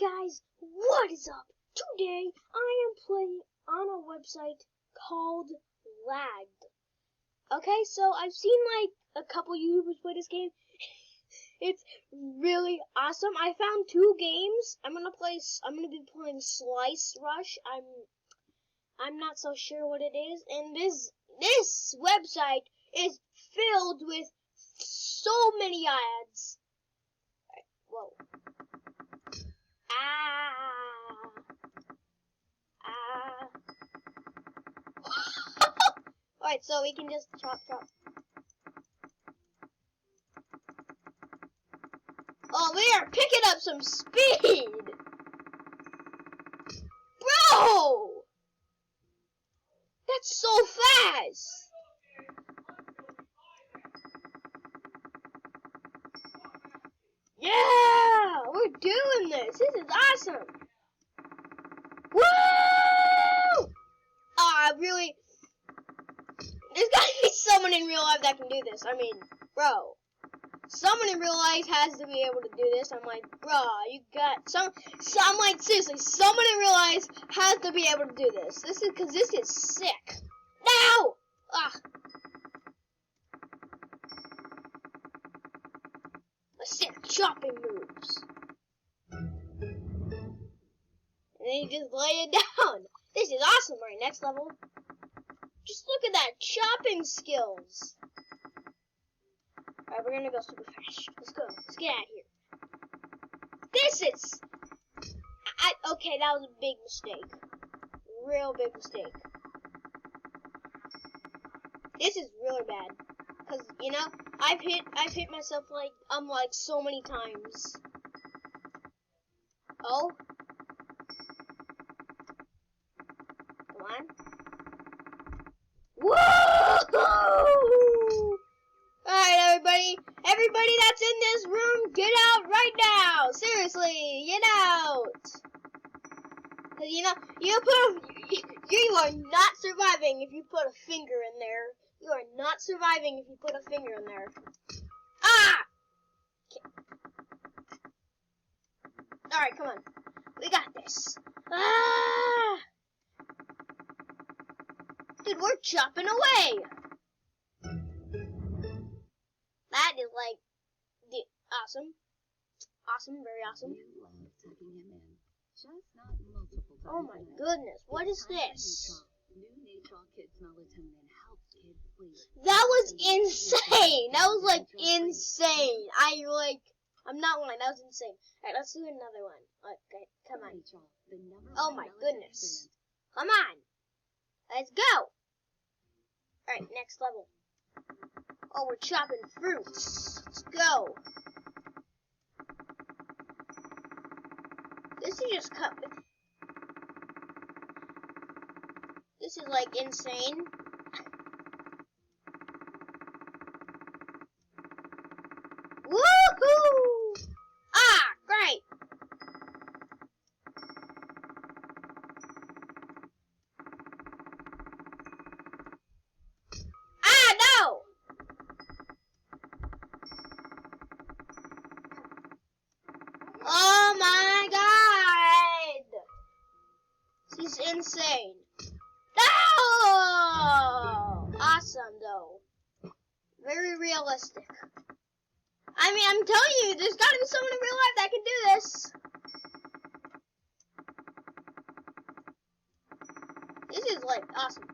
guys, what is up? Today I am playing on a website called Lagged. Okay, so I've seen like a couple YouTubers play this game. It's really awesome. I found two games. I'm gonna be playing Slice Rush. I'm not so sure what it is, and this website is filled with so many ads. Whoa. Alright, so we can just chop. Oh, we are picking up some speed! Bro! That's so fast! Yeah! We're doing this! This is awesome! Woo! Really? There's gotta be someone in real life that can do this. I mean, bro. Someone in real life has to be able to do this. I'm like, bro, you got I'm like, seriously, someone in real life has to be able to do this. This is sick. No! The sick chopping moves. And then you just lay it down. This is awesome. Alright, next level. Just look at that chopping skills. Alright, we're gonna go super fast. Let's go. Let's get out of here. This is... okay, that was a big mistake. Real big mistake. This is really bad. Cause, you know, I've hit myself like so many times. Oh. Come on. Woo! Alright, everybody that's in this room, get out right now! Seriously, get out! Cause you know, you are not surviving if you put a finger in there. You are not surviving if you put a finger in there. Ah! Alright, come on. We got this. Ah! Dude, we're chopping away! That is like awesome. Awesome, very awesome. Oh my goodness, what is this? That was insane! That was like insane. I'm not lying, that was insane. Alright, let's do another one. Okay, come on. Oh my goodness. Come on! Let's go! Alright, next level. Oh, we're chopping fruits. Let's go. This is just cut. This is like insane. Woohoo! Ah, great. Ah, no! Oh my god! This is insane. No! Awesome though. Very realistic. I mean, I'm telling you, there's gotta be someone in real life that can do this. This is like awesome.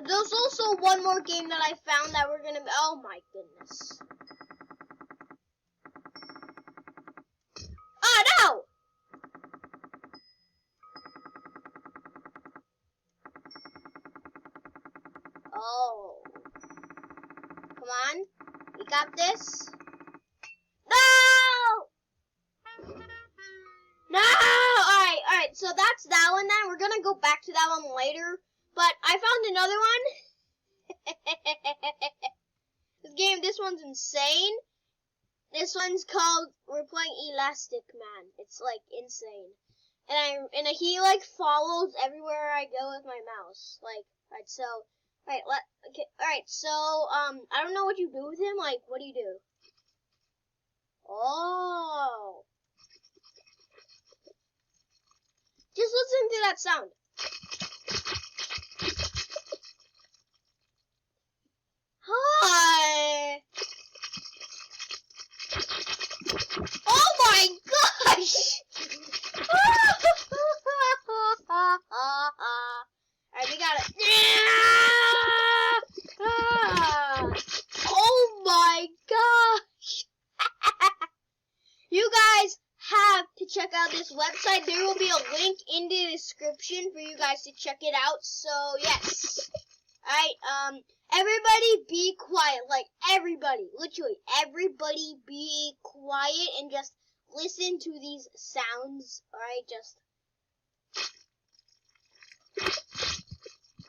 There's also one more game that I found that we're gonna be. Oh my goodness. Oh no! Oh. Come on. We got this. No! No! Alright, so that's that one then. We're gonna go back to that one later. But I found another one. This one's insane. This one's called, we're playing Elastic Man. It's like insane. And he like follows everywhere I go with my mouse. Like, alright, so, alright, so, I don't know what you do with him. Like, what do you do? Oh. just listen to that sound. Hi. Oh my gosh! Alright, we got it. Oh my gosh! You guys have to check out this website. There will be a link in the description for you guys to check it out. So yes. Alright, everybody be quiet. Like everybody, literally everybody be quiet and just listen to these sounds. Alright, just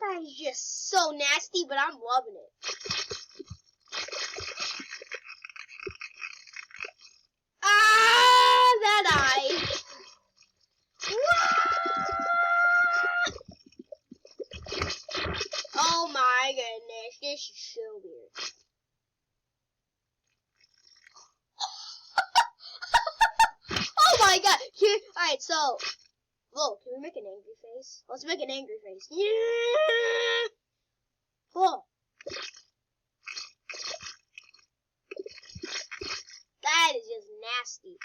that is just so nasty, but I'm loving it. Ah, that eye. Oh my goodness, this is so weird. Oh my god. Here, alright, so, whoa, can we make an angry face? Let's make an angry face. Yeah. Whoa. That is just nasty.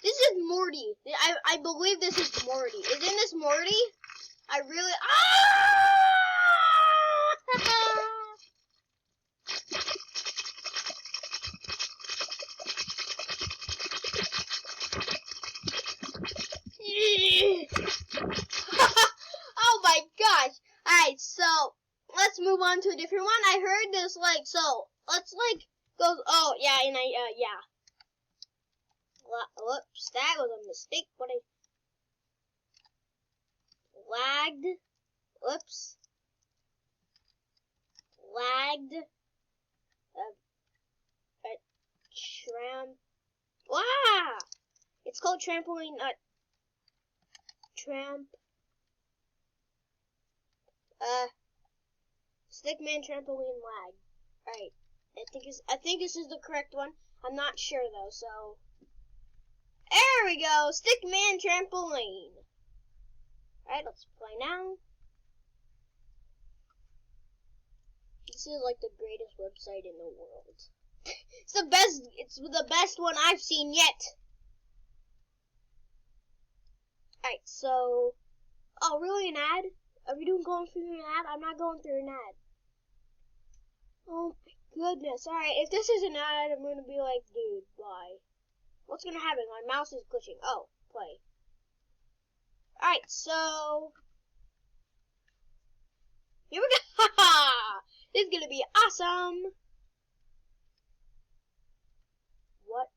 This is Morty. I believe this is Morty. Isn't this Morty? I really Oh my gosh. Alright, so let's move on to a different one. I heard this let's go oh yeah, and yeah. Whoops, that was a mistake. What I lagged. Whoops. Lagged. Wow! It's called trampoline. Stickman trampoline lag. Alright. I think this is the correct one. I'm not sure though, so there we go. Stickman trampoline. Alright, let's play now. This is like the greatest website in the world. It's the best one I've seen yet. Alright, so oh really, an ad? Are we going through an ad? I'm not going through an ad. Oh my goodness. Alright, if this is an ad, I'm gonna be like, dude, why? What's gonna happen? My mouse is glitching. Oh, play. Alright, so here we go. This is gonna be awesome. What?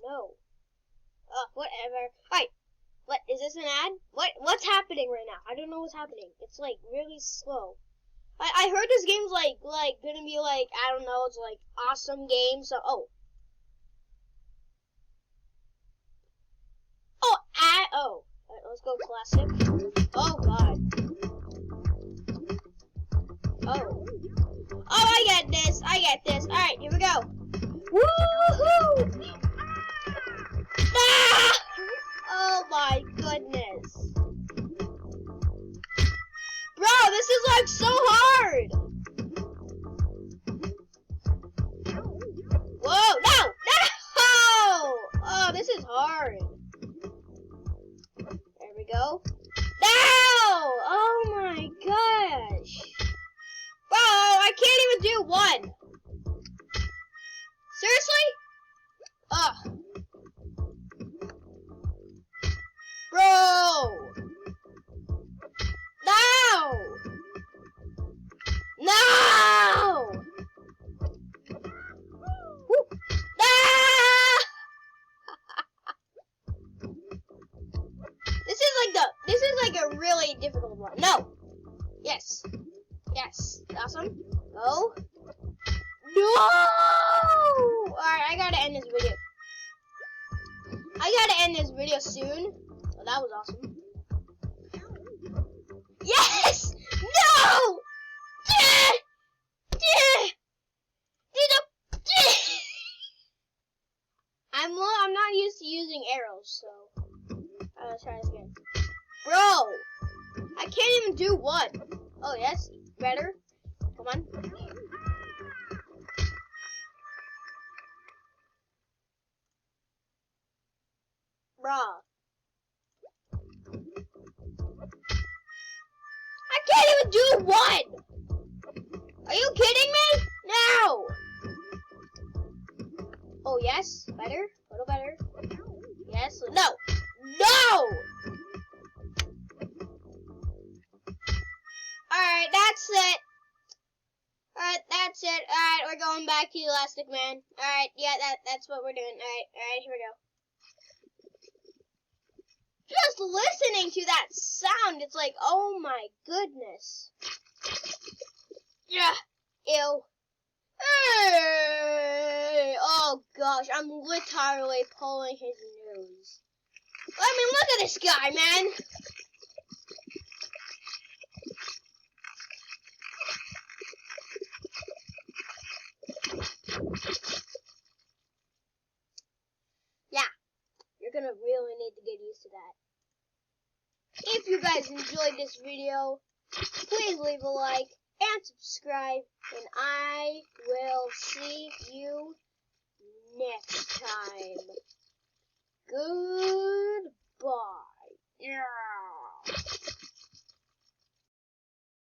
No. Whatever. Alright. What is this an ad? What's happening right now? I don't know what's happening. It's like really slow. I heard this game's like gonna be like, I don't know, it's like awesome game. So Alright, let's go classic. Oh god. Oh, I get this. Alright, here we go. Woohoo! Ah! Oh my goodness. Bro, this is like so hard. Whoa, no! Oh, this is hard. There we go. No! Oh my gosh. Bro, I can't even do one. Seriously? Ugh. Bro! No! No! Woo. Ah! This is like a really difficult one. No! Yes. Yes. Awesome. No. No! Alright, I gotta end this video. I gotta end this video soon. Oh, that was awesome. Yes! No! so let's try this again. Bro! I can't even do one. Oh, yes, better. Come on. Bruh. I can't even do one! Are you kidding me? No! Oh, yes, better. A little better. Yes, no! No! Alright, that's it. Alright, that's it. Alright, we're going back to Elastic Man. Alright, yeah, that's what we're doing. Alright, here we go. Just listening to that sound, it's like, oh my goodness. Yeah. Ew. Hey. Oh gosh, I'm literally pulling his nose. I mean, look at this guy, man. Yeah, you're gonna really need to get used to that. If you guys enjoyed this video, please leave a like and subscribe, and I will see you next time. Goodbye. Yeah.